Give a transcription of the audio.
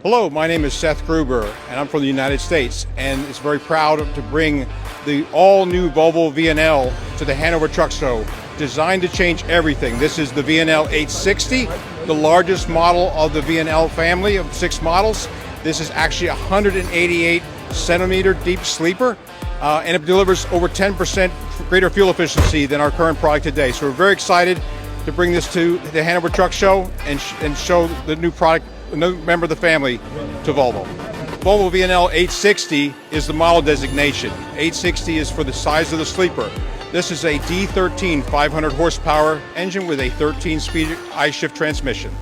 Hello, my name is Seth Gruber, and I'm from the United States, and it's very proud to bring the all-new Volvo VNL to the Hanover Truck Show, designed to change everything. This is the VNL 860, the largest model of the VNL family of 6 models. This is actually a 188 centimeter deep sleeper, and it delivers over 10% greater fuel efficiency than our current product today. So we're very excited to bring this to the Hanover Truck Show and show the new product, a new member of the family, to Volvo. Volvo VNL 860 is the model designation. 860 is for the size of the sleeper. This is a D13 500 horsepower engine with a 13-speed I-shift transmission.